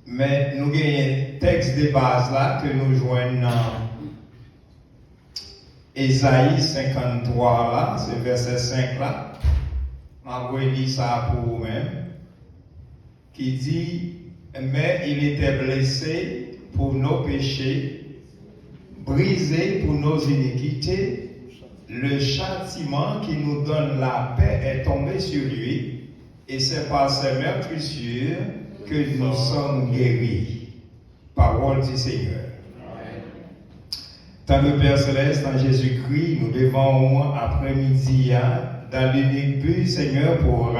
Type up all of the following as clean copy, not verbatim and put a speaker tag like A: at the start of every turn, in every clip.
A: Mais nous avons un texte de base là que nous joignons dans Ésaïe 53 là, c'est verset 5 là. Je vais lire ça pour vous-même. Qui dit, mais il était blessé pour nos péchés, brisé pour nos iniquités. Le châtiment qui nous donne la paix est tombé sur lui, et c'est par ses meurtrissures que nous sommes guéris. Parole du Seigneur. Tant que Père Céleste, en Jésus-Christ, nous devons après-midi dans l'unique but, Seigneur, pour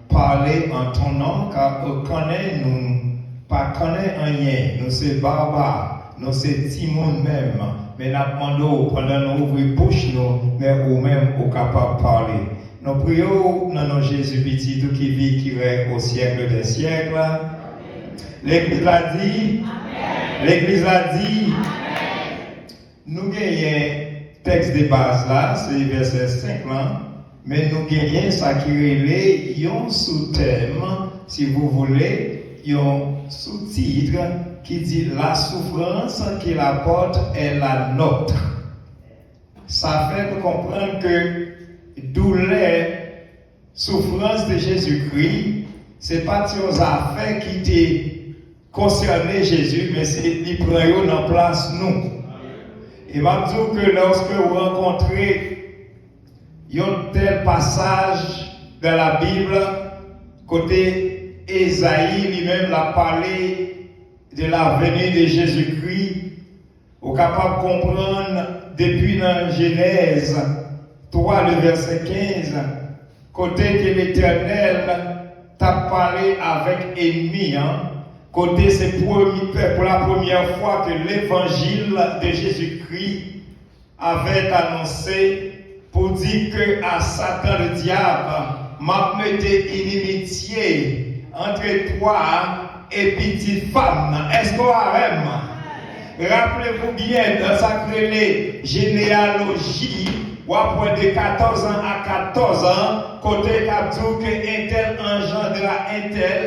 A: parler en ton nom, car nous pas connaît rien, nous c'est barbares, nous c'est timon même, mais nous demandons pendant nous ouvrir bouche nous, mais ou même au capable de parler. Nous prions dans nos Jésus petit, tout qui vit, qui règne au siècle des siècles. L'Église l'a dit. Amen. L'Église l'a dit. Amen. Nous gagnons texte de base là, c'est verset 5 là, mais nous gagnons ça qui relève un sous-thème, si vous voulez, un sous-titre qui dit la souffrance qu'il apporte est la nôtre. Ça fait comprendre que douleur, souffrance de Jésus-Christ, c'est pas des affaires qui t'est concerné Jésus, mais c'est lui prend en place nous. Et m'a dit que lorsque vous rencontrez un tel passage dans la Bible, côté Ésaïe lui-même l'a parlé de la venue de Jésus-Christ, vous êtes capable de comprendre depuis dans Genèse 3, le verset 15, côté que l'Éternel t'a parlé avec ennemi, côté c'est pour la première fois que l'évangile de Jésus-Christ avait annoncé pour dire que à Satan le diable m'a mis inimitié entre toi et petite femme. Est-ce qu'on a même? Rappelez-vous bien dans sa généalogie, ou après de 14 ans à 14 ans, côté Kaptou que un tel engendra un tel,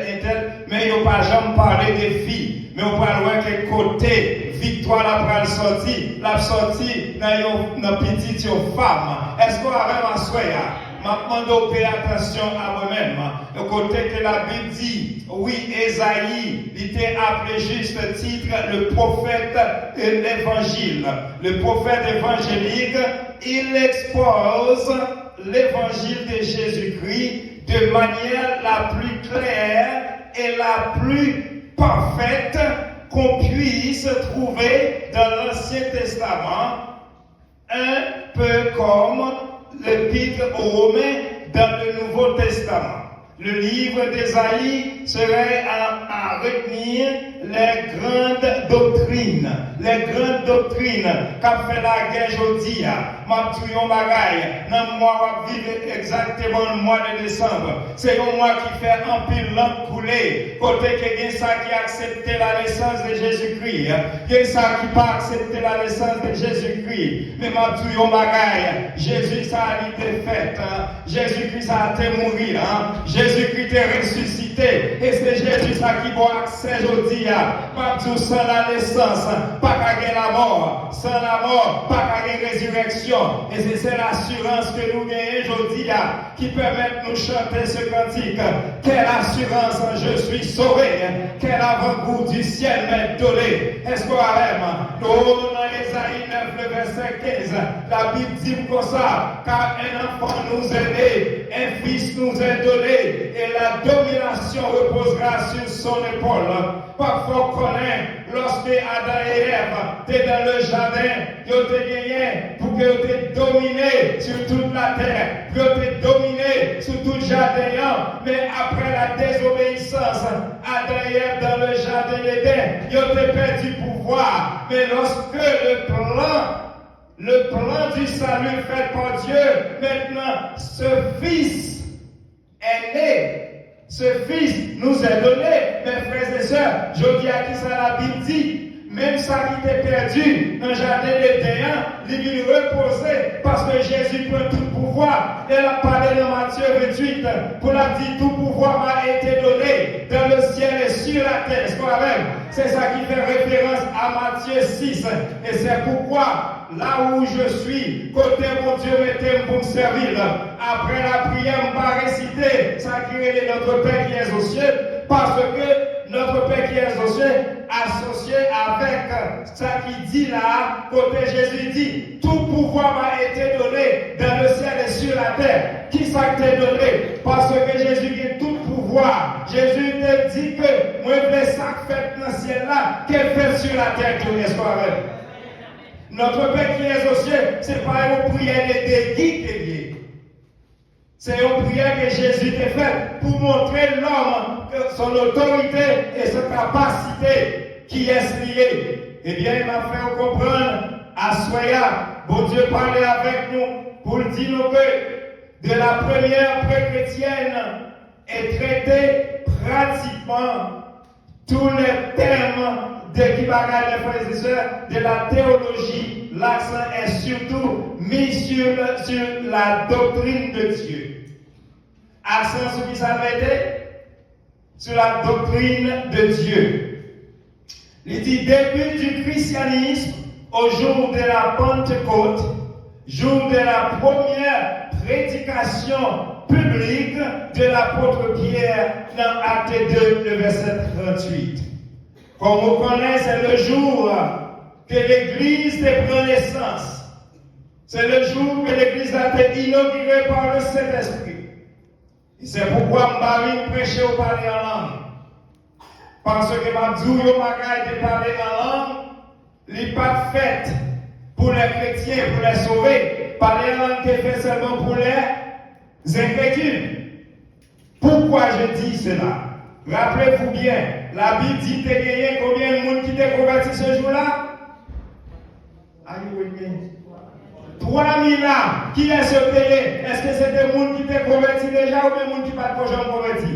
A: mais il n'y a pas jamais parlé de filles. Mais on parle que côté victoire la sortie dans petite femme. Est-ce qu'on a même à soya? Je demande de faire attention à moi-même. Le côté que la Bible dit, oui, Ésaïe, il était appelé juste titre le prophète de l'évangile. Le prophète évangélique, il expose l'évangile de Jésus-Christ de manière la plus claire et la plus parfaite qu'on puisse trouver dans l'Ancien Testament, un peu comme l'Épître aux Romains dans le Nouveau Testament. Le livre d'Ésaïe serait à retenir les grandes doctrines qu'a fait la guerre aujourd'hui. Ma touillon bagaille, dans le mois où vivre exactement le mois de décembre. C'est un mois qui fait un pile lampe couler. Côté que y a ça qui a accepté la naissance de Jésus-Christ. Il y a ça qui pas accepté la naissance de Jésus-Christ. Mais ma touillon bagaille, Jésus ça a été fait. Jésus-Christ a été mourir. Jésus-Christ est ressuscité. Et c'est Jésus ça qui a accès aujourd'hui. Pas tout sans la naissance, pas qu'à la mort. Sans la mort, pas qu'à résurrection. Et c'est l'assurance que nous gagnons aujourd'hui qui permet de nous chanter ce cantique. Quelle assurance, je suis sauvé. Quel avant-goût du ciel m'est donné. Est-ce qu'on a même? Nous, dans Ésaïe 9, le verset 15, la Bible dit comme ça, car un enfant nous est né, un fils nous est donné, et la domination reposera sur son épaule. Parfois, on connaît, lorsque Adam et Ève étaient dans le jardin, ils ont gagné pour qu'ils étaient dominés sur toute la terre, pour qu'ils étaient dominés sur tout le jardin. Mais après la désobéissance, Adam et Ève dans le jardin d'Éden, ils ont perdu pouvoir. Mais lorsque le plan du salut fait par Dieu, maintenant, ce Fils est né. Ce Fils nous est donné, mes frères et sœurs. Je dis à qui ça la Bible dit. même ça qui était perdu dans le jardin d'Éden, il vient reposer parce que Jésus prend tout pouvoir. Elle a parlé dans Matthieu 28 pour la dire tout pouvoir m'a été donné dans le ciel et sur la terre. Est-ce qu'on la même? C'est ça qui fait référence à Matthieu 6. Et c'est pourquoi, là où je suis, côté mon Dieu mettez pour me servir. Après la prière, on va réciter ça qui est notre Père qui est aux cieux, parce que notre Père qui est aux cieux, associé avec ça qui dit là, côté Jésus dit, tout pouvoir m'a été donné dans le ciel et sur la terre. Qui ça t'a donné? Parce que Jésus a tout pouvoir. Jésus te dit que moi, je fais ça fait dans le ciel là, qu'elle fait sur la terre tout l'espoir. Notre Père qui est aux cieux, ce n'est pas une prière de guide. C'est une prière que Jésus t'a faite pour montrer l'homme son autorité et sa capacité qui est liée. Eh bien, il m'a fait comprendre à Soya, bon Dieu parlait avec nous pour dire nous que de la première pré-chrétienne est traité pratiquement tous les termes de qui bagaille les frères et sœurs de la théologie. L'accent est surtout mis sur la doctrine de Dieu. Accent sur qui ça va être? Sur la doctrine de Dieu. Il dit début du christianisme au jour de la Pentecôte, jour de la première prédication publique de l'apôtre Pierre dans Acte 2, le verset 38. Comme on connaît, c'est le jour que l'Église prend naissance. C'est le jour que l'Église a été inaugurée par le Saint-Esprit. Et c'est pourquoi je prêcher au parler en langue. Parce que Mabdou yo bagay de parler en langue, n'est pas fait pour les chrétiens, pour les sauver. Parler en langue est fait seulement pour les incrédules. Pourquoi je dis cela? Rappelez-vous bien, la Bible dit que il y a combien de monde qui t'est converti ce jour-là? Are you with me? 3000 âmes. Qui est ce pays? Est-ce que c'est des gens qui t'ont converti déjà ou des gens qui ne pas jamais converti?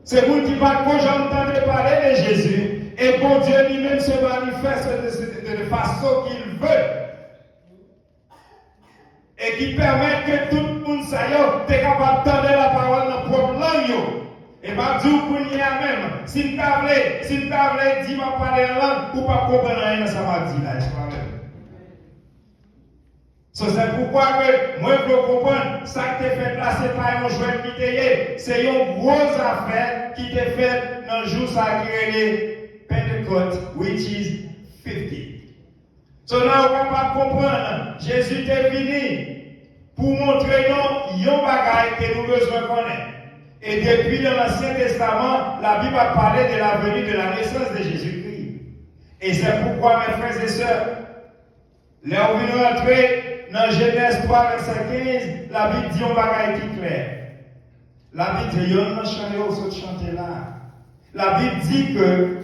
A: C'est des gens qui ne pas jamais entendu parler de Jésus. Et bon Dieu lui-même se manifeste de façon qu'il veut. Et qui permet que tout le monde soit capable d'entendre la parole dans la propre langue. Et bien, Dieu pour y a même. Si tu as dit, ma parler en langue, ou pas comprendre rien, ça m'a dit là. C'est pourquoi que moi je veux comprendre, ça qui t'est fait là, ce n'est pas un jouet qui t'est, c'est une grosse affaire qui t'est faite dans le jour ça qui est Pentecôte, which is 50. So là, on va pas comprendre, Jésus est venu pour montrer nous un bagage que nous besoin connaître. Et depuis l'Ancien Testament, la Bible a parlé de la venue de la naissance de Jésus-Christ. Et c'est pourquoi, mes frères et sœurs, là où nous entrer dans Genèse 3, verset 15, la Bible dit un bagage qui clair. La Bible dit, on a chanté au saut de chanter là. La Bible dit que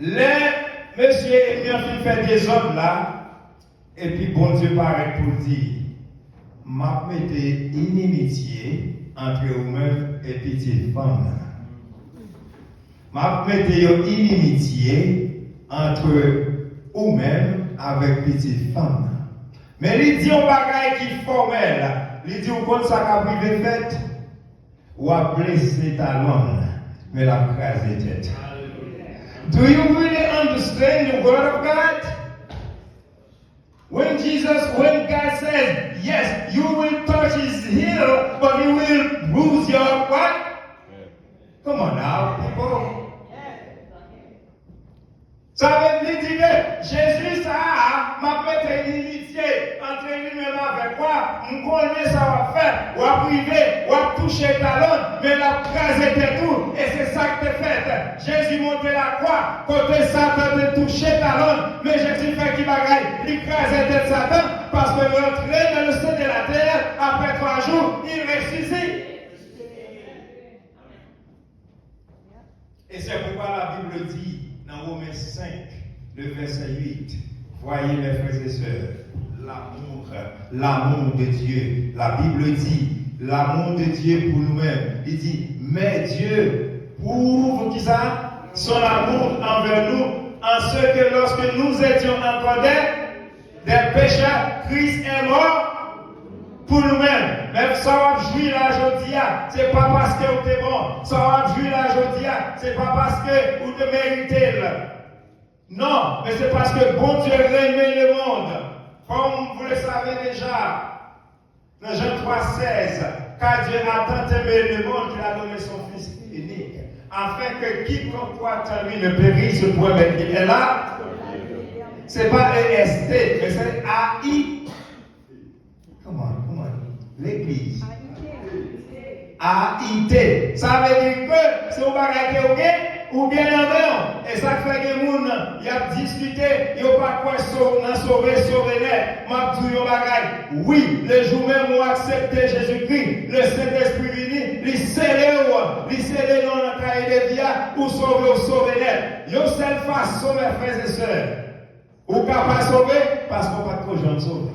A: les monsieur et bien fait des hommes là, et puis bon Dieu paraît pour dire, m'a mettez inimitié entre vous-même et petite femme. M'a mettez inimitié entre vous-même avec petite femme. Mais il dit un bagage qui est formel. Il dit au ça qu'a privé fait, ou a blessé ta langue, mais la crasé tête. Do you really understand the word of God? When God says, yes, you will touch his heel, but you will bruise your what? Come on now, people. Ça veut dire que Jésus, ça m'a fait une inimitié entre lui-même avec moi. On connaît ça va faire. On va priver, on va toucher ta langue, mais la phrase était tout. Et c'est ça que tu fait. Jésus montait la croix. Côté Satan de toucher ta langue, mais Jésus fait qui bagaille. Il crase tête Satan parce que rentrer dans le sein de la terre, après 3 jours, il ressuscite. Et c'est pourquoi la Bible dit, dans Romains 5, le verset 8, voyez mes frères et sœurs, l'amour de Dieu. La Bible dit, l'amour de Dieu pour nous-mêmes. Il dit, mais Dieu prouve qui ça? son amour envers nous, en ce que lorsque nous étions encore des pécheurs, Christ est mort pour nous-mêmes. Même ça va jouir la jodia, c'est pas parce que vous êtes bon. Ça va jouir la jodia, c'est pas parce que vous te méritez. Non, mais c'est parce que bon Dieu aimait le monde. Comme vous le savez déjà, dans Jean 3,16, car Dieu a tant aimé le monde qu'il a donné son Fils unique, afin que quiconque croit en lui ne périsse point, mais qu'il est là. C'est pas EST, mais c'est AI. Comment? L'église. AIT. Ça veut dire que c'est un bagage ou bien non. Et ça fait que les gens ont discuté, ils n'ont pas quoi sauver net. Oui, le jour même où accepté Jésus-Christ, le Saint-Esprit venu, il scellé dans la cahier de vie pour sauver net. Il y a une seule façon, mes frères et sœurs. Ou pas sauver parce qu'on n'a pas de gens sauver.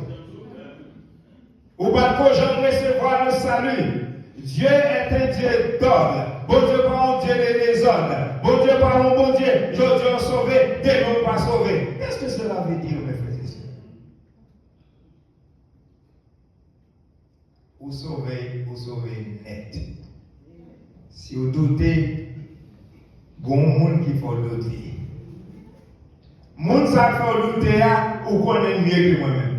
A: Ou pas de gens recevoir le salut. Dieu est un Dieu d'ordre. Bon Dieu pas un Dieu de désordre. Bon Dieu pas un bon Dieu. Je Dieu sauvé, démon pas sauvé. Qu'est-ce que cela veut dire, mes frères et sœurs? Vous sauvez net. Si vous doutez, il y a des gens qui font douter. Les gens qui font douter, vous connaissez mieux que moi-même.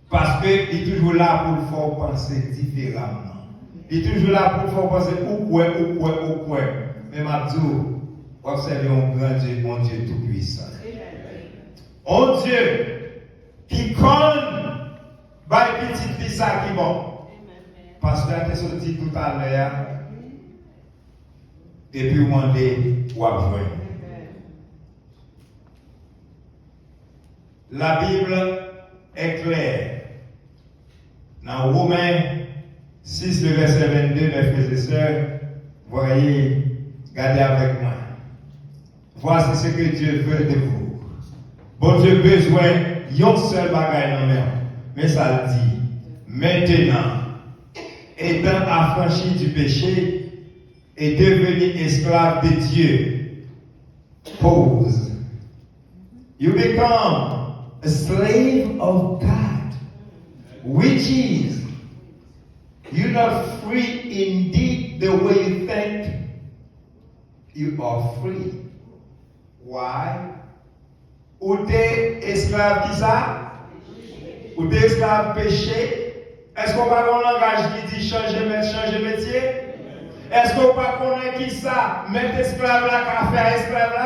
A: Parce qu'il est toujours là pour le faire penser différemment. Il est toujours là pour le faire penser ou quoi. Mais Mabdou, observez un grand Dieu, mon Dieu tout-puissant. Un Dieu qui connaît petit fils qui bon. Parce que tu as sorti tout à l'heure, et puis vous demandez où jouer. La Bible est claire. Dans Romains 6, le verset 22, mes frères et sœurs, voyez, regardez avec moi. Voici ce que Dieu veut de vous. Bon Dieu besoin d'un seul bagage dans le monde. Mais ça le dit. Maintenant, étant affranchi du péché et devenu esclave de Dieu, pause. You become a slave of God. Which is, you're not free indeed the way you think you are free. Why? Ou t'es esclave qui ça? Ou t'es esclave péché? Est-ce qu'on va avoir un langage qui dit changer métier? Est-ce qu'on va connaître qui ça? Mettre esclave là, qu'à faire esclave là?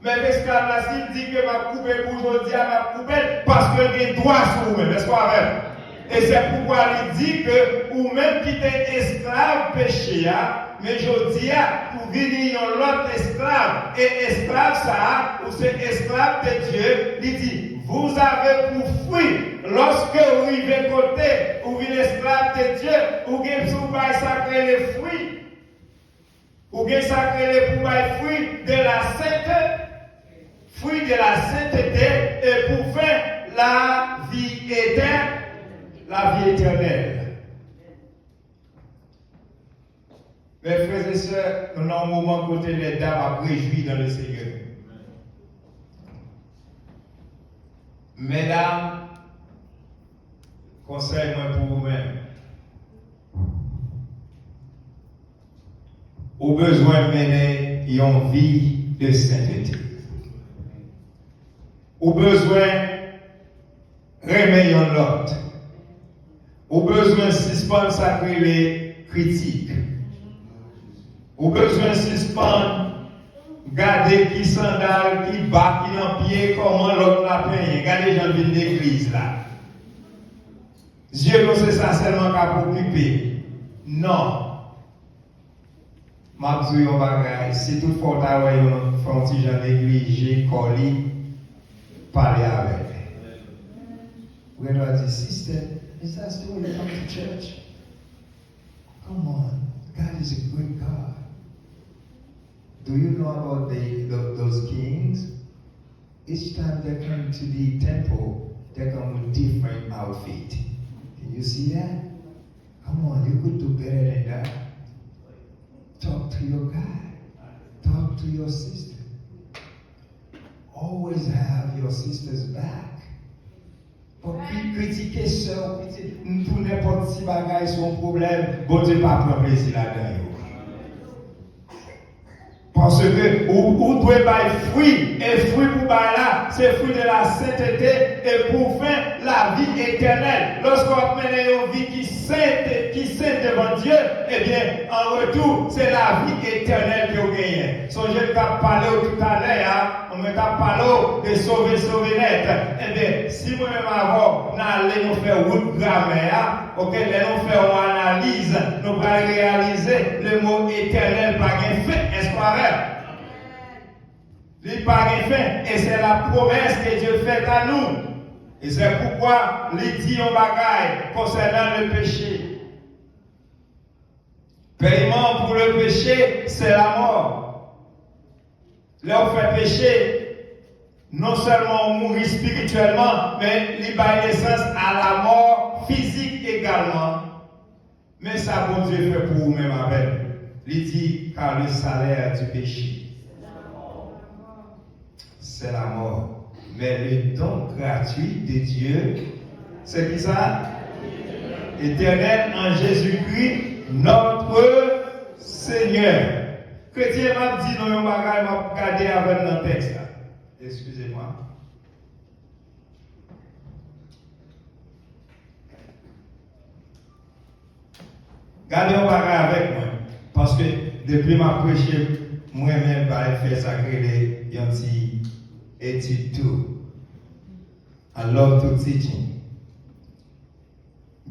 A: Mais l'esclave là, s'il dit que ma coupe pour aujourd'hui, ma coupe parce que les droits sur vous-même, est-ce qu'on a? Et c'est pourquoi il dit que, ou même qui est esclave péché, mais je dis, pour venir l'autre esclave, et esclave ça, ou c'est esclave de Dieu, il dit, vous avez pour fruit, lorsque vous vivez côté, ou vous esclave de Dieu, ou bien vous pouvez sacrer les fruits, ou bien sacrer les fruits de la sainteté, et pour faire la vie éternelle. Mes frères et sœurs, nous avons un moment côté les dames à réjouir dans le Seigneur. Mesdames, conseil-moi pour vous-même. Au besoin de mener une vie de sainteté. Au besoin de remettre l'autre. Au besoin de suspendre sacrer les critiques. Au besoin de suspendre, garder qui sandale, qui bat, qui en pied, comment l'autre l'a payé. Regardez les gens de l'église là. Dieu, c'est ça seulement qu'à occuper. Non. Ma dis on va si tout faut avoir un petit gens négligé, collé, parler avec. We're not the sister. Is that the way you come to church? Come on. God is a good God. Do you know about those kings? Each time they come to the temple, they come with different outfit. Can you see that? Come on, you could do better than that. Talk to to your guy. Talk to your sister. Always have your sister's back. Pour critiquer sœur, pour n'importe qui bagaille son problème, bon Dieu pas prendre plaisir là-dedans. Parce que ou doit bailler fruit, et fruit pour bailler là, c'est fruit de la sainteté et pour faire la vie éternelle. Lorsqu'on mène une vie qui sainte devant Dieu, eh bien, en retour, c'est la vie éternelle que vous gagnez. Songez que tu as parlé tout à l'heure, on m'a parlé de sauver net. Eh bien, si moi-même avant, nous allons faire route grammaire, ok, nous faisons une analyse, nous allons réaliser le mot éternel par un fait, est-ce pas vrai? Il par un fait, et c'est la promesse que Dieu fait à nous. Et c'est pourquoi il dit en bagaille concernant le péché. Paiement pour le péché, c'est la mort. Là, on fait péché, non seulement on mourit spirituellement, mais il donne naissance à la mort physique également. Mais ça, bon Dieu fait pour vous-même avec. Il dit, car le salaire du péché, c'est la mort. Mais le don gratuit de Dieu, c'est qui ça? Éternel en Jésus-Christ, notre Seigneur. Chrétien m'a dit, non, on va regarder avec le texte. Excusez-moi. Gardez un bagage avec moi. Parce que depuis ma prêché, moi-même, je fais sacré les études tout. I love to teaching.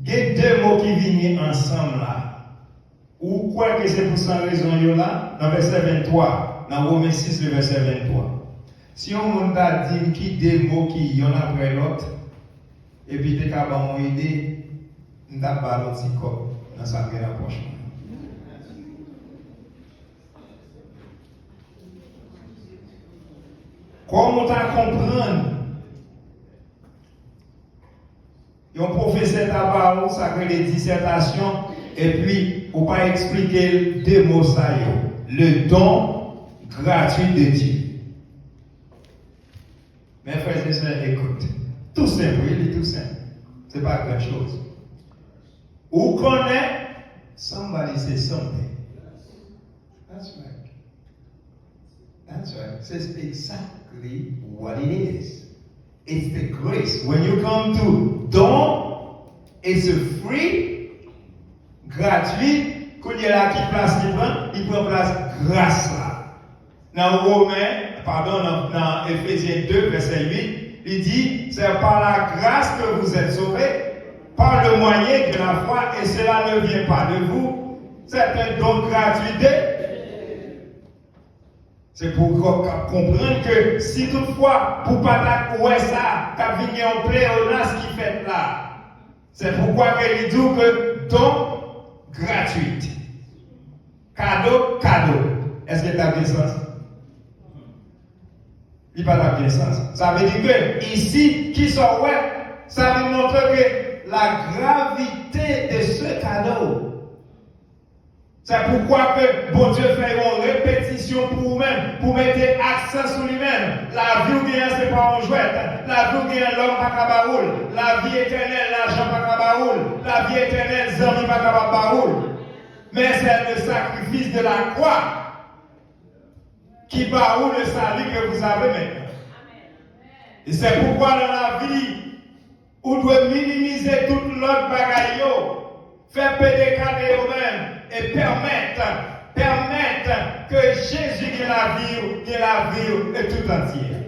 A: Il y a deux mots qui viennent ensemble là. Ou quoi que c'est pour ça raison là, dans verset 23, dans Romains 6, le verset 23. Si on a dit qui deux mots qui y en après l'autre, et puis tu as une idée, on a pas l'autre corps dans sa approche. Comment tu comprendre? Un professeur tabac, ça crée des dissertations, et puis, on va expliquer deux mots ça, le don gratuit de Dieu. Mes frères et sœurs, écoute, tout simple, il est tout simple. Ce n'est pas grand chose. Ou connaît, somebody say something. That's right. That's right. It's exactly what it is. It's the grace. When you come to don, it's a free, gratuit. Quand il y a là qui place il prend place grâce là. Dans Romains, dans Éphésiens 2, verset 8, il dit, c'est par la grâce que vous êtes sauvés, par le moyen de la foi, et cela ne vient pas de vous. C'est un don gratuit de. C'est pour comprendre que si toutefois, pour ne pas ouais ça, tu as venu en pléonasme qui fait là. C'est pourquoi il dit que don gratuit. Cadeau. Est-ce que tu as bien sens? Il n'a pas bien sens. Ça veut dire que ici, qui sont ouais, ça veut montrer que la gravité de ce cadeau. C'est pourquoi que bon Dieu fait une répétition pour vous-même, pour mettre accent sur lui-même. La vie ou bien c'est pas en jouette. La vie ou bien l'homme pas cabaroul. La vie éternelle, l'argent pas cabaroul. La vie éternelle, zami pas cabaroul. Mais c'est le sacrifice de la croix qui baroule le salut que vous avez maintenant. Et c'est pourquoi dans la vie, vous devez minimiser toute l'autre bagaille, faire pédécader vous-même. Et permettre que Jésus ait la vie et tout entière.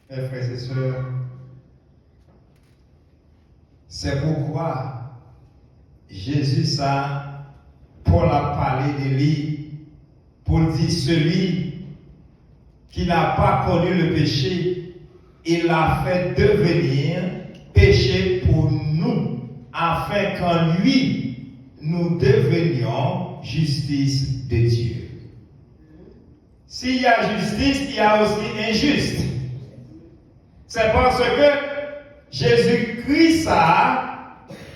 A: Mes frères et sœurs, c'est pourquoi Jésus ça, Paul a parlé de lui, pour dire celui qui n'a pas connu le péché, il l'a fait devenir péché pour nous. Afin qu'en lui, nous devenions justice de Dieu. S'il y a justice, il y a aussi injuste. C'est parce que Jésus-Christ,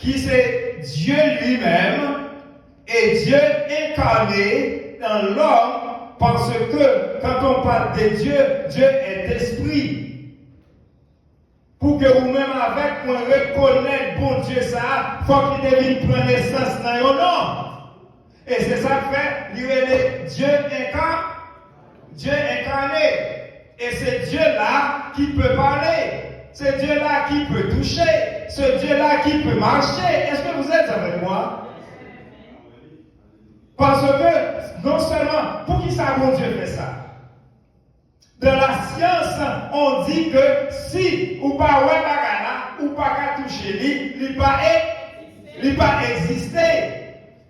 A: qui c'est Dieu lui-même, Et Dieu incarné dans l'homme, parce que quand on parle de Dieu, Dieu est esprit. Pour que vous-même avec moi reconnaître bon Dieu ça, il faut qu'il devienne prendre naissance dans your nom. Et c'est ça que fait, il est Dieu incarné. Dieu incarné. Et c'est Dieu-là qui peut parler. C'est Dieu-là qui peut toucher. C'est Dieu-là qui peut marcher. Est-ce que vous êtes avec moi? Parce que, non seulement, pour qui ça, bon Dieu fait ça? Dans la science, on dit que si ou pas ouais bagala, ou pas qu'à toucher lui, il pas exister.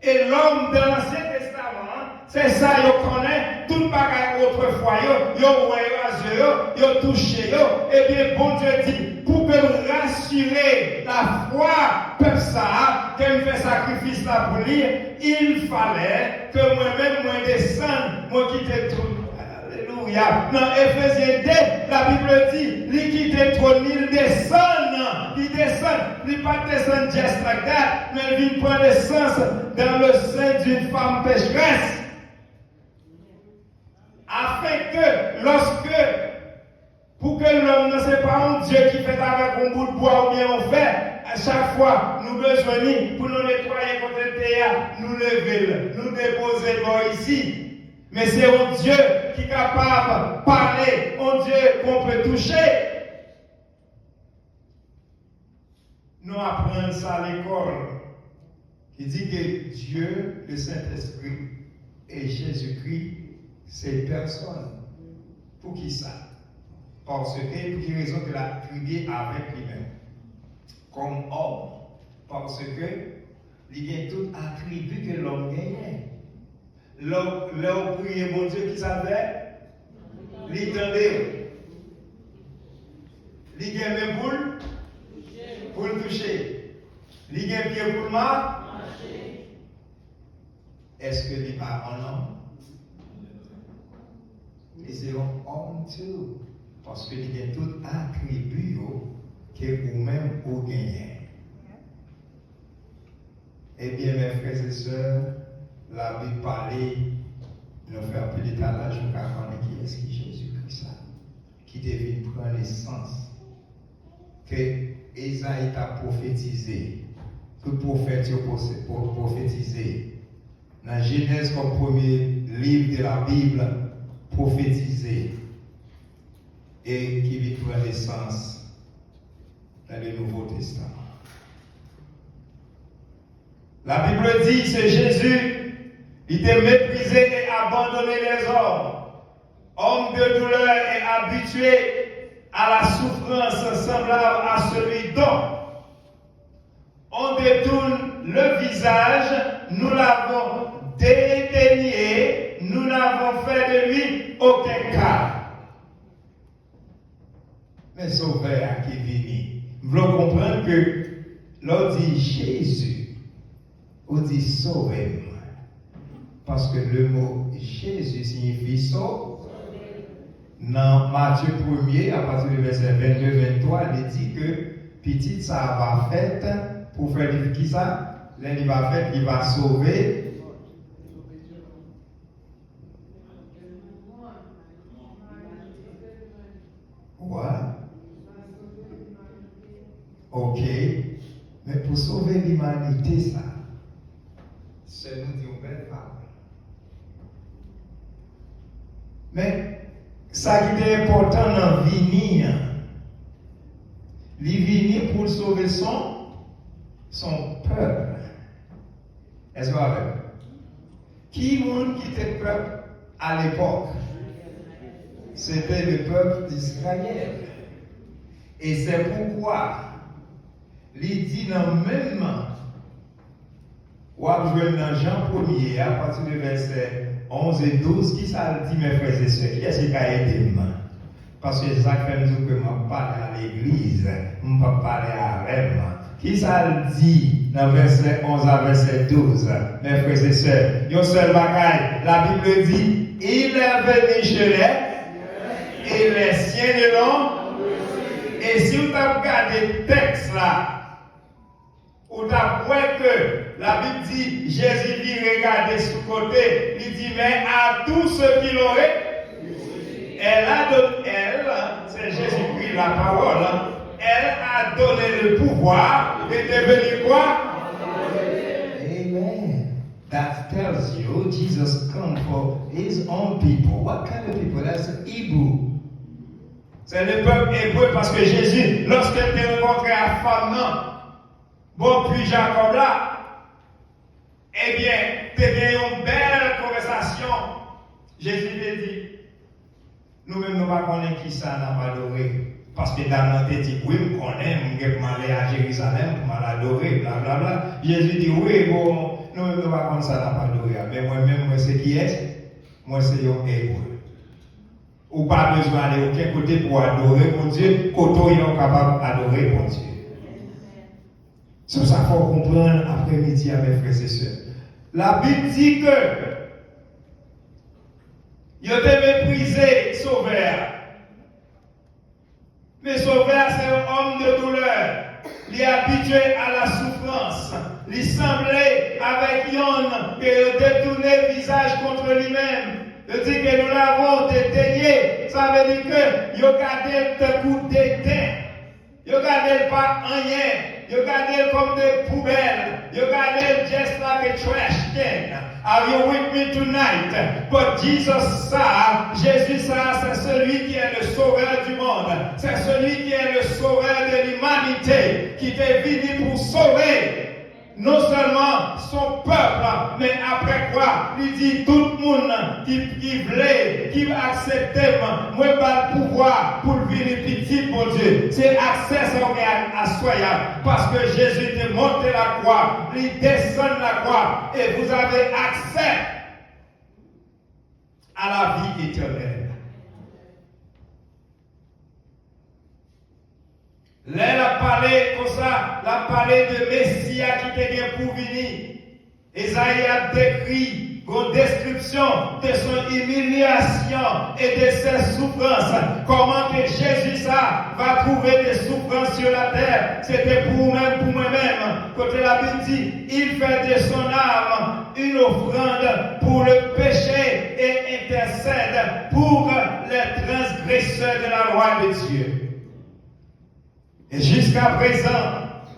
A: Et l'homme de l'Ancien Testament, c'est ça, il connaît tout bagage autrefois, il a touché, et bien bon Dieu dit, pour que nous rassurer la foi, peuple ça, qu'elle fait sacrifice là pour lui, il fallait que moi-même, moi descende, moi quitte tout. Alléluia. Dans Éphésiens 2, la Bible dit, il quitte trop, il descend, il pas descend just like that, mais il prend naissance dans le sein d'une femme pécheresse. Afin que pour que l'homme ne soit pas un Dieu qui fait avec un bout de bois ou bien on fait, à chaque fois, nous besoin pour nous nettoyer contre le théâtre, nous lever, nous déposer ici. Mais c'est un Dieu qui est capable de parler, un Dieu qu'on peut toucher. Nous apprenons ça à l'école. Il dit que Dieu, le Saint-Esprit et Jésus-Christ, c'est personne. Pour qui ça? Parce que, pour quelle raison que la trié avec lui-même, comme homme. Parce que, il y a tout attribut que l'homme gagne. L'homme priait mon Dieu qui savait, il tendait. Il y a même pour le toucher. Il y a pied pour le marcher. Est-ce que il pas un homme? Et c'est un homme tout. Parce qu'il y a tout attribut que vous-même vous gagnez. Eh bien, mes frères et sœurs, la Bible parlait, nous fait un peu d'étalage pour comprendre qui est-ce qui Jésus-Christ, qui devait prendre naissance. Que Ésaïe a prophétisé, que le prophète a prophétisé. Dans Genèse, comme premier livre de la Bible, prophétisé. Et qui vit prendre naissance dans le Nouveau Testament. La Bible dit, c'est Jésus, il était méprisé et abandonné les hommes. Homme de douleur et habitué à la souffrance semblable à celui dont on détourne le visage, nous l'avons dédaigné, nous n'avons fait de lui aucun cas. Mais sauveur qui vient, vous voulez comprendre que l'on dit Jésus, on dit sauvez-moi. Parce que le mot Jésus signifie sauve. Dans Matthieu 1er, à partir du verset 22-23, il dit que petit ça va faire pour faire qui ça? L'un va faire, il va sauver. Voilà. Ok, mais pour sauver l'humanité, ça, c'est nous dit une belle parole. Mais ça qui est important dans la vie, il vient pour sauver son peuple. Est-ce que vous avez? Qui monde qui était peuple à l'époque? C'était le peuple d'Israël. Et c'est pourquoi il dit dans le même ou à jouer dans Jean 1er à partir du verset 11 et 12, qui ça dit mes frères et sœurs? Qui est-ce qui a aidé moi? Parce que ça fait nous que je parle à l'église, je ne peux pas parler avec moi. Qui ça dit dans verset 11 à verset 12, mes frères et sœurs? Yon seul bagaille, la Bible dit, il est venu chez les, et les siens de l'homme. Et si vous regardez le texte là, ou d'après que la Bible dit, Jésus vit regarder sous côté, il dit, mais à tous ceux qui l'auraient, c'est Jésus-Christ, la parole, elle a donné le pouvoir de devenir quoi? Amen. That tells you Jesus come for his own people. What kind of people? That's Hebrew. C'est le peuple hébreu parce que Jésus, lorsqu'il était rencontré à femme, bon, puis Jacob là, eh bien, tu as eu une belle conversation. Jésus t'a dit, nous-mêmes, nous ne connaissons pas qui ça n'a pas adoré. Parce que dans notre dit, oui, je connais, je vais aller à Jérusalem pour m'adorer, blablabla. Jésus dit, oui, bon, nous-mêmes, nous ne connaissons pas ça n'a pas adoré. Mais moi-même, moi, c'est qui est? Moi, c'est un hébreu. Ou pas besoin d'aller aucun côté pour adorer mon Dieu, côté ils sont capables d'adorer mon Dieu. C'est ça qu'il faut comprendre après-midi, mes frères et sœurs. La Bible dit que il a méprisé Sauveur. Mais Sauveur, c'est un homme de douleur. Il est habitué à la souffrance. Il semblait avec Yon que détourner le visage contre lui-même. Il dit que nous l'avons dédaigné. Ça veut dire que il a gardé le coup de dédain. Il a gardé le pas rien. Il a gardé comme des poubelles. Il a gardé just like a trash can. Are you with me tonight? But Jesus, ça, Jésus, ça, c'est celui qui est le sauveur du monde. C'est celui qui est le sauveur de l'humanité, qui est venu pour sauver non seulement son peuple, mais après quoi, il dit tout le monde qui voulait, qui acceptait, moi, pas le pouvoir pour venir petit, mon Dieu. C'est accès à soi, parce que Jésus est monté la croix, il descend la croix, et vous avez accès à la vie éternelle. Là, elle a parlé comme ça, elle a parlé de Messie qui était pour venir. Esaïe a décrit une description de son humiliation et de ses souffrances. Comment que Jésus ça va trouver des souffrances sur la terre. C'était pour moi-même. Quand la Bible dit, il fait de son âme une offrande pour le péché et intercède pour les transgresseurs de la loi de Dieu. Et jusqu'à présent,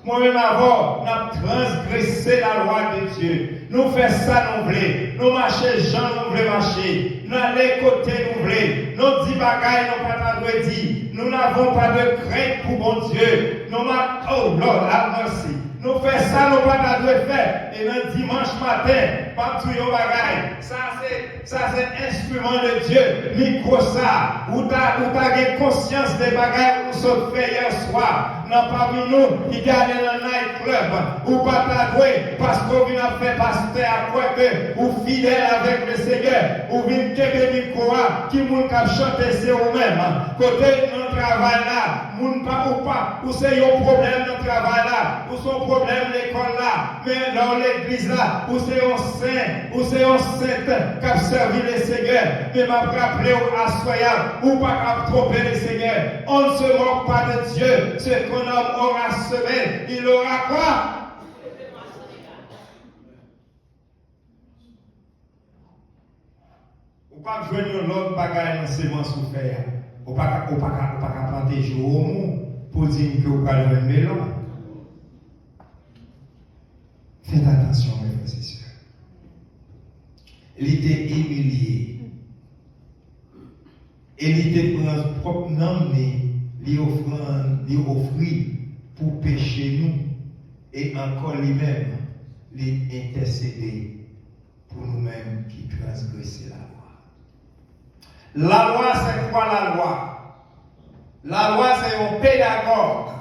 A: moi-même avant, nous avons transgressé la loi de Dieu. Nous faisons ça, nous voulons. Nous marchons, gens, nous voulons marcher. Nous allons côté, nous voulons. Nous disons bagaille, nous pas de dire. Nous n'avons pas de crainte pour mon Dieu. Nous oh Lord, merci. Nous faisons ça, nous pas de faire. Et le dimanche matin, pas tout yon bagaille. Ça c'est instrument de Dieu. Micro ça. Ou t'as conscience des bagailles où nous fait hier soir. Non, parmi nous, qui gagne dans le night club, ou pas t'adouer, parce qu'on vient faire pasteur à quoi que, ou fidèle avec le Seigneur, ou vient kebe mikoa, qui moun kap chante c'est vous-même. Côté notre travail là, moun pas, ou c'est un problème notre travail là, ou son problème l'école là, mais dans l'église là, ou c'est un saint, ou c'est un saint qui a servi le Seigneur, mais m'a rappelé à soya, ou pas qu'à tromper le Seigneur. On ne se moque pas de Dieu, ce qu'on aura semé, il aura quoi? Ou pas jouer l'autre bagaille dans sémence ou faire. Ou pas planter jour au monde pour dire que vous allez un melon. Faites attention, mes frères et sœurs. Il était humilié. Il était pour son propre nom, lui offrir pour pécher nous et encore lui-même lui intercéder pour nous-mêmes qui transgressons la loi. La loi, c'est quoi la loi? La loi, c'est un pédagogue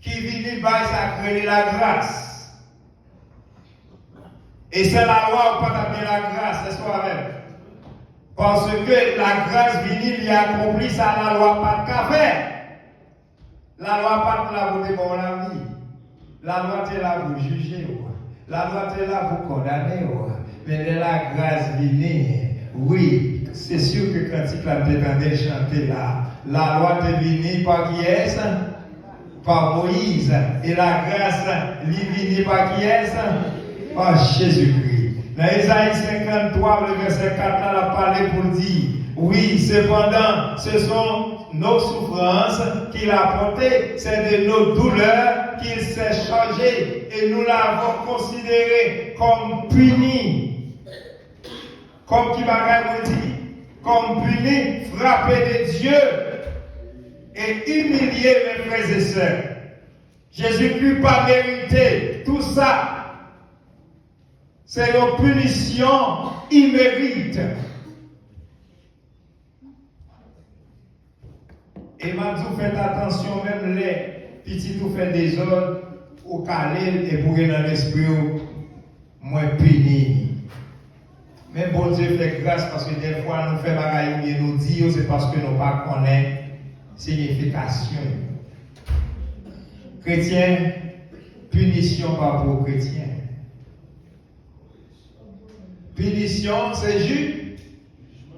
A: qui vient par la grâce. Et c'est la loi où pas t'appeler la grâce, c'est soi-même. Parce que la grâce vient, il accomplit ça, la loi pas de café. La loi pas de là pour déborder la vie. La loi est là pour juger. La loi est là pour condamner. Mais la grâce vient, oui, c'est sûr que quand il a chanté là, la loi est venue par qui est ça? par Moïse. Et la grâce, venue par qui est ça? Par Jésus-Christ. Dans Isaïe 53, le verset 4, là, la parlé pour dire, oui, cependant, ce sont nos souffrances qu'il a portées, c'est de nos douleurs qu'il s'est chargé, et nous l'avons considéré comme puni. Comme qui va dire, comme puni, frappé de Dieu et humilié, mes frères et sœurs. Jésus-Christ pas mérité tout ça. C'est une punition immérite. Et maintenant, faites attention, même les petits tout fait des ordres au calé et pour dans l'esprit moins puni. Mais bon Dieu fait grâce parce que des fois nous faisons bagaille et nous disons c'est parce que nous ne connaissons pas signification. Chrétien, punition pas pour chrétien. Punition,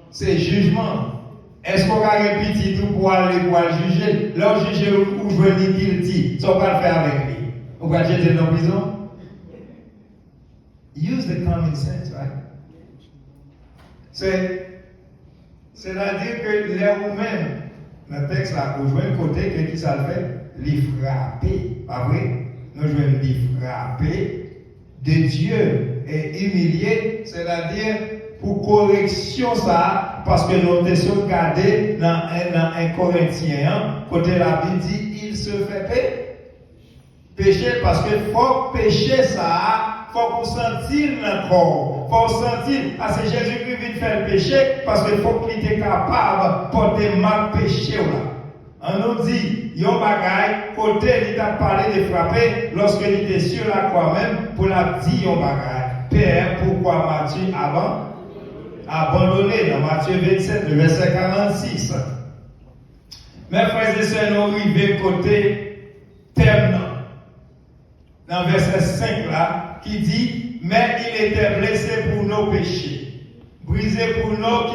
A: c'est jugement. Est-ce qu'on a un petit tout pour aller juger? Là, juger ou venir guilty, ça on va le faire avec lui. On va jeter dans la prison. Use the common sense, right? C'est-à-dire que les Roumains, dans le texte là, vous jouez un côté que qui ça le fait? Les frapper, pas vrai? Nous jouons les frapper de Dieu et humilier, c'est-à-dire pour correction ça, parce que nous sommes regardés dans 1 Corinthiens, côté la Bible dit, il se fait pécher parce que faut pécher ça, faut qu'on sentisse encore, faut sentir, parce que Jésus-Christ vient faire le péché, parce qu'il faut qu'il était capable de porter mal péché là. On nous dit, yon bagay, côté il t'a parlé de frapper, lorsqu'il était sur la croix même, pour la dire yon bagay. Père, pourquoi m'as-tu abandonné? Dans Matthieu 27, le verset 46. Mes frères et sœurs, nous arrivons côté thème dans verset 5 là, qui dit, mais il était blessé pour nos péchés, brisé pour nos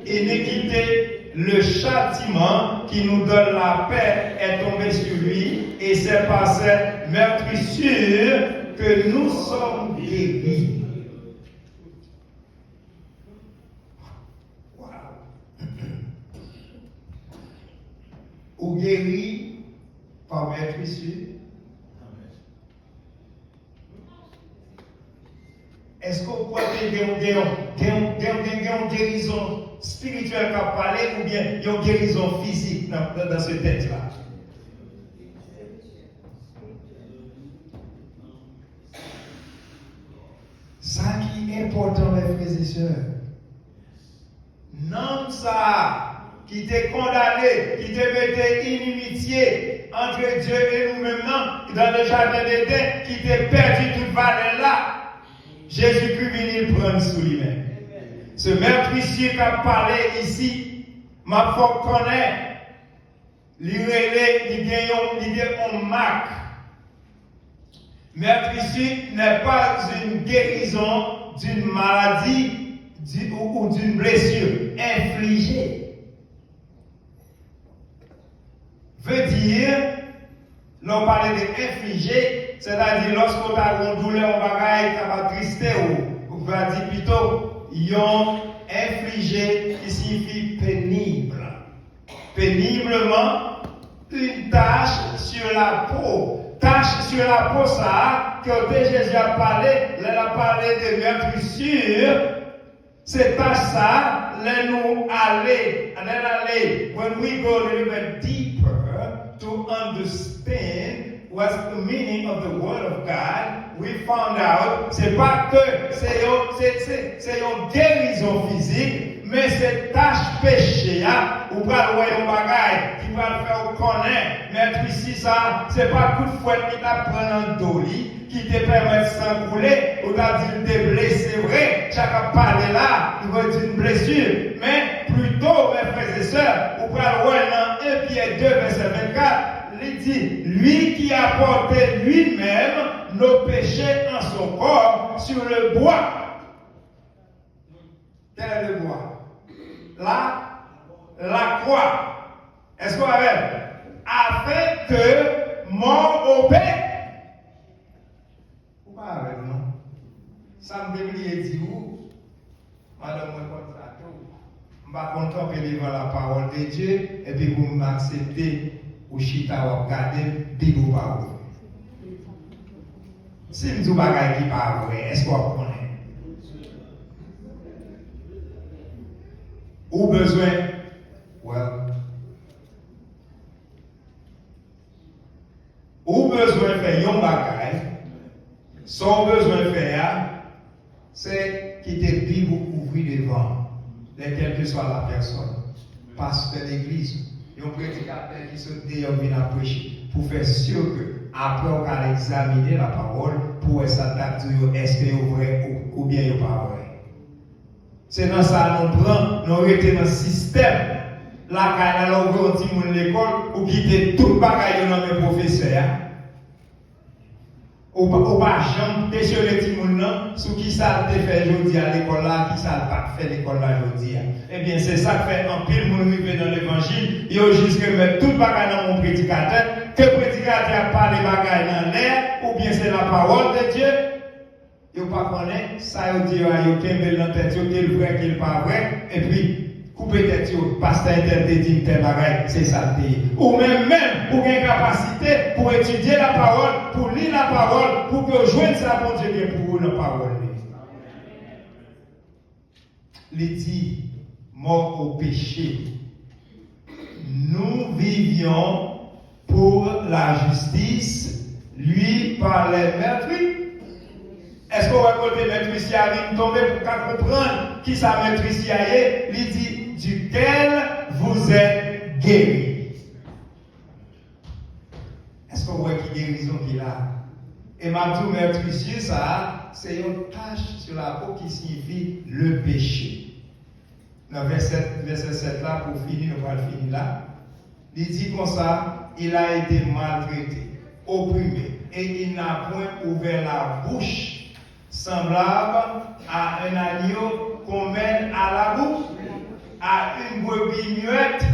A: iniquités. Le châtiment qui nous donne la paix est tombé sur lui, et c'est par cette meurtrissure que nous sommes guéris. Wow. Ou guéris par meurtrissure. Est-ce qu'on croit qu'il y a une guérison spirituelle qui a parlé ou bien il y a une guérison physique dans ce texte-là? Ça qui est important, mes frères et sœurs. Non, ça qui t'est condamné, qui te mettait inimitié entre Dieu et nous-mêmes dans le jardin d'Éden, qui t'est perdu toute valeur là. Jésus-Christ vient le prendre sous lui-même. Ce meurtricier qui a parlé ici, ma foi connaît, il gagne marque. Meurtricier n'est pas une guérison d'une maladie ou d'une blessure infligée. Veut dire, l'on parlait d'infliger, c'est-à-dire lorsqu'on a une douleur, on va trister ou va dire plutôt, ils ont infligé qui signifie pénible. Péniblement, une tache sur la peau. Tache sur la peau, ça, que Jésus a parlé, il a parlé de meurtrissure. Cette tache, ça, nous aller, when we go a little bit deeper to understand what's the meaning of the word of God, we found out, c'est pas que c'est une guérison physique, mais cette tâche péché, ou pas le royaume bagaille, qui va le faire connaître, mais ici, ça, c'est pas coup de fouette qui t'a pris un doli, qui te permet de s'encouler, ou t'as dit de blessé, vrai, chaque parler là, il va dire une blessure, mais plutôt, mes frères et sœurs, ou pas le royaume 1 Pierre 2, verset 24, il dit, lui qui a porté lui-même nos péchés en son corps sur le bois. Quel est le bois? La croix. Est-ce qu'on avait? afin que mort au paix. Ou pas avec non? Ça me débrouille dit où? Madame, moi, contre ça tout. Je ne vais pas contempler devant la parole de Dieu et puis vous m'acceptez ou chita ou regarder, Bible ou pas vrai. Si je dis bagay qui pas vrai, est-ce qu'on connaît? Ou besoin? Well. Ou besoin faire yon bagay, son besoin faire, c'est quitter Bible ou ouvrir devant, quelle que soit la personne. Pasteur d'église, un prédicateur qui se vient à prêcher, pour faire sûr que, après on va examiner la parole, pour s'adapter est-ce que c'est vrai ou bien c'est pas vrai. C'est dans ça nous prend, nous arrêtons dans le système. La caille, là, on petit monde l'école, ou quitter tout le bagage dans mes professeurs. Ou pas jamais déchirer les petits monde sur qui ça te fait aujourd'hui à l'école là, qui ça pas fait l'école là aujourd'hui. Eh bien, c'est ça que fait un pile monde arriver dans l'évangile, il faut juste mettre tout le bagage dans mon prédicateur, que le prédicateur a parlé bagage dans l'air, ou bien c'est la parole de Dieu. Il ne pas connaître ça, il dit, il y a dans la tête, il est vrai, il n'est pas vrai, et puis, couper tête, pasteur interdit tel bagage, c'est ça. Ou même, ou une capacité pour étudier la parole, pour lire la parole, pour que vous joignez ça, bon Dieu, pour vous, la parole. Il dit, mort au péché. Nous vivions pour la justice, lui par les meurtriers. Est-ce qu'on va côté maîtrise ici à tomber pour comprendre qui sa maîtrise ici est? Il dit duquel vous êtes guéri. Est-ce qu'on voit qui guérison qu'il a? Et ma tout maîtrise ça, c'est une tache sur la peau qui signifie le péché. Dans verset 7 là, pour finir, on va le finir là. Il dit comme ça, il a été maltraité, opprimé, et il n'a point ouvert la bouche semblable à un agneau qu'on mène à la bouche, à une brebis muette.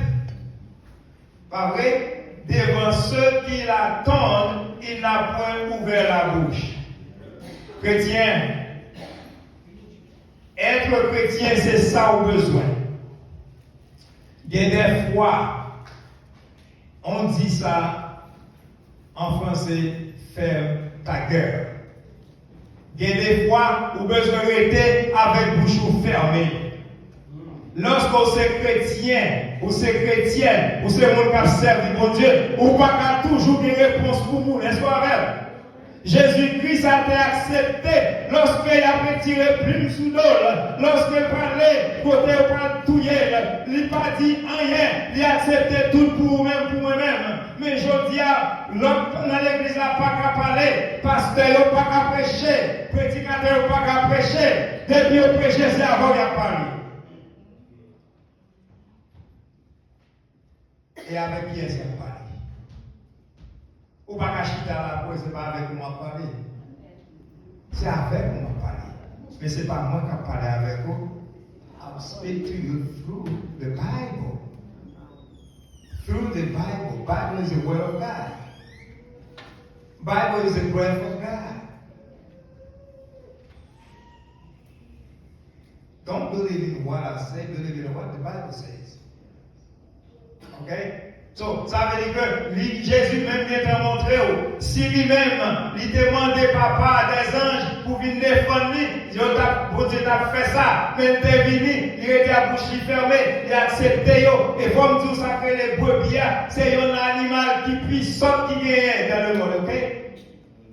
A: Pas vrai? Devant ceux qui l'attendent, il n'a point ouvert la bouche. Chrétien, être chrétien, c'est ça au besoin. Il y a des fois, on dit ça en français, ferme ta gueule. Il y a des fois où besoin d'être avec bouche fermée. Lorsqu'on est chrétien, ou c'est chrétienne, ou c'est monde qui servi mon Dieu, ou pas toujours des réponses pour nous, n'est-ce pas vrai? Jésus-Christ a été accepté lorsqu'il a retiré plume sous l'eau, lorsqu'il parlait, côté pas tout il n'a pas dit rien, il a accepté tout pour moi-même. Mais je dis, l'homme dans l'église n'a pas qu'à parler, pasteur n'a pas qu'à prêcher, prédicateur n'a pas qu'à prêcher, depuis au prêcher, c'est avant qu'il a parlé. Et avec qui est-ce qu'il a parlé? Ou pas qu'à chiter à la pause, ce n'est pas avec moi parler. C'est avec moi parler. Mais ce n'est pas moi qui a parlé avec vous. I'll speak to you through the Bible. Through the Bible. Bible is the word of God. Bible is the breath of God. Don't believe in what I say, believe in what the Bible says. Okay? So, ça veut dire que Jésus même vient te montrer, si lui-même, il demandait papa des anges pour venir défendre lui, Dieu t'a fait ça, mais il est venu, il était à bouche fermée, il a accepté, et comme tout ça que les brebis, c'est un animal qui puissant qui gagne dans le monde, ok?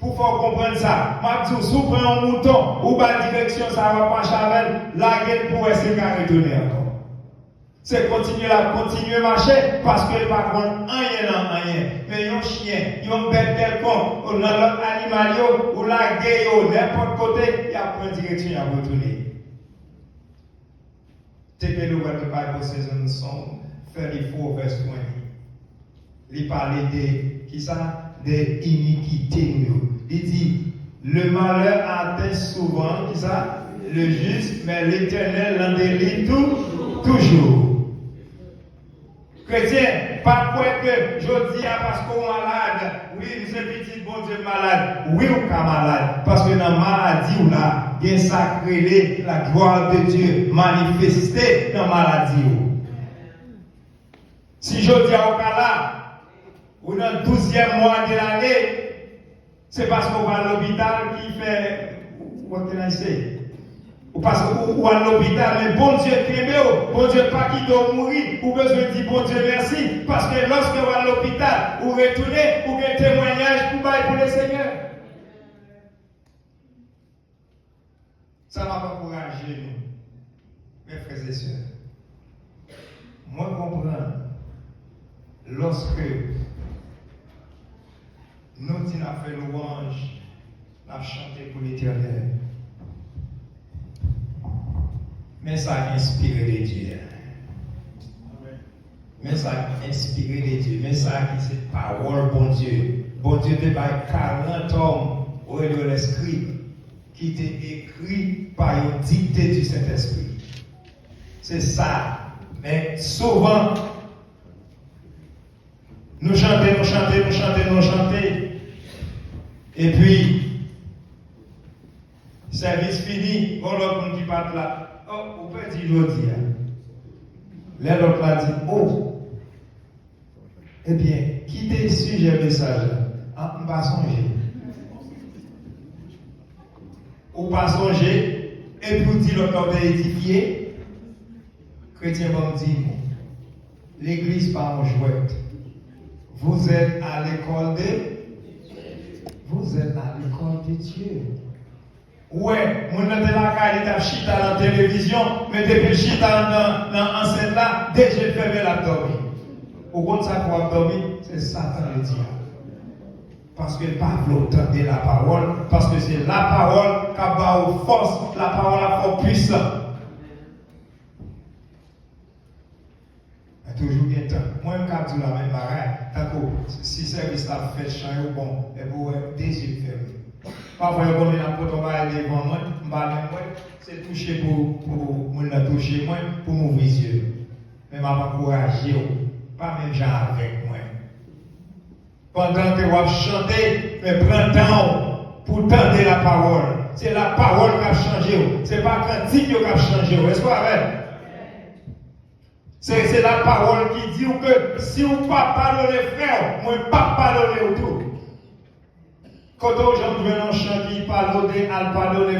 A: Pour faire comprendre ça, je dis, si vous prenez un mouton, ou pas direction, ça va pas chavel, la gueule pour essayer de retourner encore. C'est continuer à marcher parce que par contre, rien dans rien. Mais un chien, un bête quelconque, ou l'autre animal, ou la gueule, n'importe côté, il y a une direction à retourner. Take a look at the Bible says in Psalm 34, verse 20. Il parlait de, qui ça? Des iniquités. Il dit, le malheur atteint souvent, qui ça? Le juste, mais l'Éternel l'en délivre toujours. Chrétien, Pas quoi que je dis parce qu'on est malade. Oui, nous sommes petits, bon Dieu malade. Oui, on est malade. Parce que dans la maladie, ou là, il y a sacré la gloire de Dieu manifestée dans la maladie. Si je dis au cas là, ou dans le 12e mois de l'année, c'est parce qu'on va à l'hôpital qui fait. What can I say? Ou parce qu'on à l'hôpital, mais bon Dieu t'aime, bon Dieu pas qui doit mourir, ou besoin de dire bon Dieu merci, parce que lorsque vous à l'hôpital, vous retournez, vous avez un témoignage pour le Seigneur. Ça va encourager nous, mes frères et sœurs. Moi, je comprends, lorsque nous disons fait louange, nous avons chanté pour l'Éternel. Mais ça a inspiré de Dieu. Mais ça a inspiré de Dieu. Mais ça a cette parole, bon Dieu. Bon Dieu te bat 40 hommes au lieu de l'esprit qui était écrit par une dictée du Saint-Esprit. C'est ça. Mais souvent, nous chantons. Et puis, service fini, on l'autre monde qui part là. Oh, on peut dire aujourd'hui. L'autre l'a dit, oh, eh bien, quittez le sujet message là. Ah, on va songer. On va songer, et puis on dit l'autre édifié. Chrétien va me dire, l'église pas en jouette. Vous êtes à l'école de Dieu. Ouais, mon de la caille t'a chita dans la télévision, mais depuis chita dans l'enceinte là, dès que j'ai fermé la dormir. Au compte ça pour dormir, c'est Satan le diable. Parce que pas l'entendre la parole, parce que c'est la parole qui a aux force, la parole a force puissante. Toujours bien temps. Moi, je me dis la même bagaille. D'accord, si service a fait changer bon, et pour des yeux fermés. Parfois, je vais n'importe quoi aller devant moi, c'est toucher pour me toucher moi, pour m'ouvrir les yeux. Mais je vais m'encourager, pas même gens avec moi. Pendant que vous chantez, mais prends temps pour tendre la parole. C'est la parole qui a changé. Ce n'est pas le cantique qui a changé. Est-ce que vous avez? C'est la parole qui dit que si vous ne parlez pas frère, moi ne pas parler autour. Quand on viennent un chant qui parle de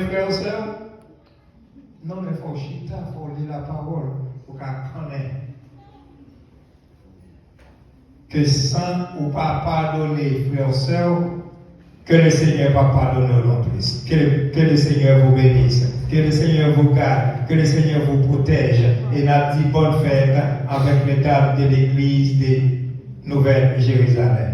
A: frères et sœurs, non mais il faut chita, il faut lire la parole pour qu'on connaisse. Que sans ou pas pardonner frères et sœurs, que le Seigneur va pardonner non plus. Que le Seigneur vous bénisse. Que le Seigneur vous garde. Que le Seigneur vous protège. Et n'a dit bonne fête avec les dames de l'église de Nouvelle-Jérusalem.